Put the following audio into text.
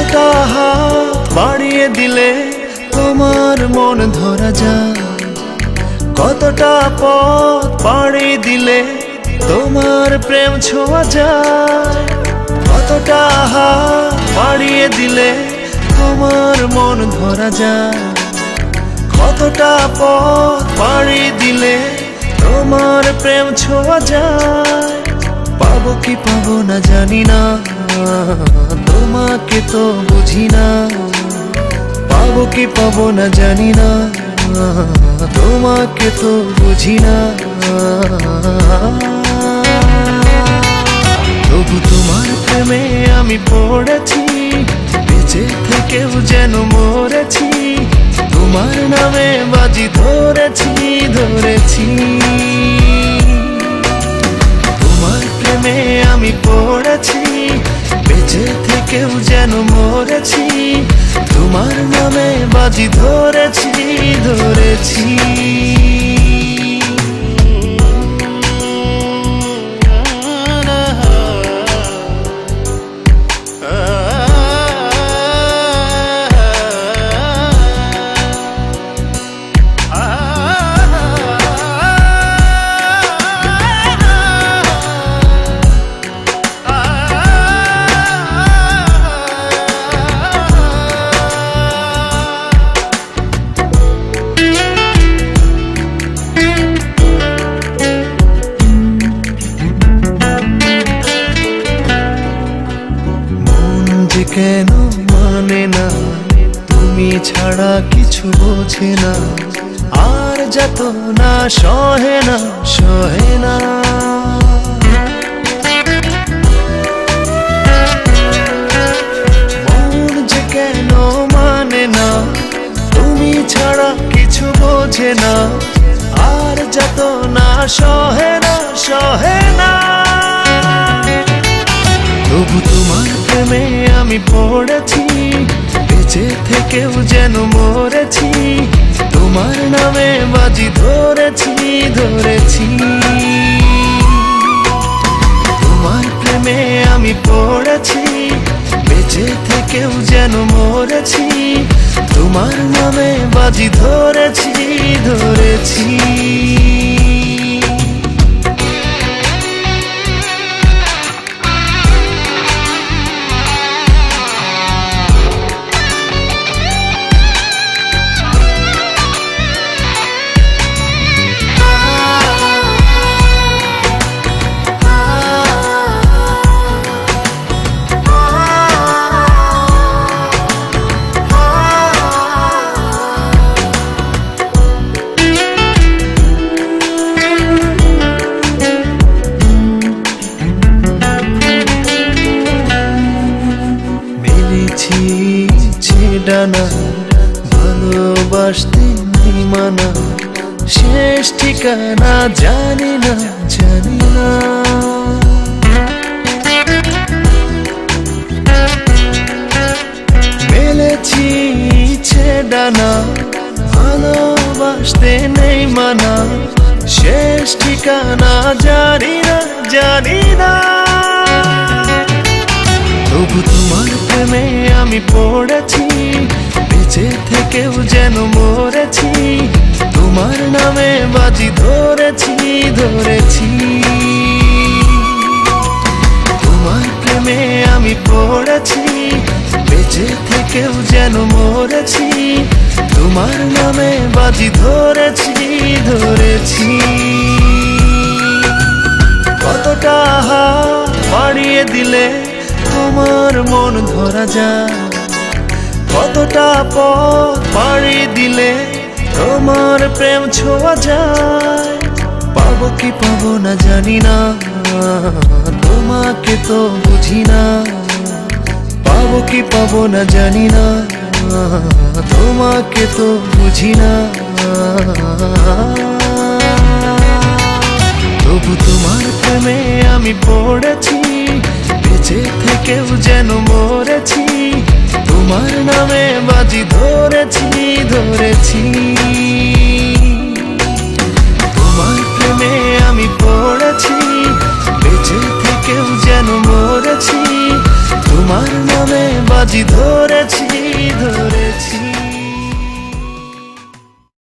কতটা হাত বাড়িয়ে দিলে তোমার মন ধরা যায়, কতটা পথ পাড়ি দিলে তোমার প্রেম ছোঁয়া যায়, কতটা হাত বাড়িয়ে দিলে তোমার মন ধরা যায়, কতটা পথ পাড়ি দিলে তোমার প্রেম ছোঁয়া যায়। পাবো কি পাবো না জানি না, তোমাকে তো বুঝি না। পাবো কি পাবো না জানি না, তোমাকে তো বুঝি না। তবু তোমার প্রেমে আমি পড়েছি, বেঁচে থেকেও যেন মরেছি। তোমার নামে বাজি ধরেছি ধরেছি। তোমার প্রেমে আমি পড়েছি, বেঁচে থেকেও যেন মরেছি। তোমার নামে বাজি ধরেছি ধরেছি। কেন মানে না, তুমি ছাড়া কিছু বোঝে না, আর যত না সহে না সহে না। মন যে কেন মানে না, তুমি ছাড়া কিছু বোঝে না, আর যত না সহে না সহে না। তবু তোমার প্রেমে আমি পড়েছি, বেঁচে থেকেও যেন মরেছি। তোমার নামে বাজি ধরেছি ধরেছি। তোমার প্রেমে আমি পড়েছি, বেঁচে থেকেও যেন মরেছি। তোমার নামে বাজি ধরেছি ধরেছি। ডানা ভালোবাসতে নেই মানা, শেষ ঠিকানা জানি না জানি না। মেলেছি ইচ্ছে ডানা ভালোবাসতে নেই মানা, শেষ ঠিকানা জানি না জানি না। তবু তোমার প্রেমে আমি পড়েছি, বেঁচে থেকেও যেন মরেছি। তোমার নামে বাজি ধরেছি ধরেছি। তোমার প্রেমে আমি পড়েছি, বেঁচে থেকেও যেন মরেছি। তোমার নামে বাজি ধরেছি ধরেছি। কতটা হাত বাড়িয়ে দিলে তোমার মন ধরা যায়, কতটা পথ পাড়ি দিলে তোমার প্রেম ছোঁয়া যায়। পাবো কি পাবো না জানি না, তোমাকে তো বুঝি না। পাবো কি পাবো না জানি না, তোমাকে তো বুঝি না। তবু তোমার প্রেমে আমি পড়েছি, বেঁচে থেকেও যেন মরেছি। তোমার নামে বাজি ধরেছি ধরেছি। তোমার প্রেমে আমি পড়েছি, বেঁচে থেকেও যেন মরেছি। তোমার নামে বাজি ধরেছি ধরে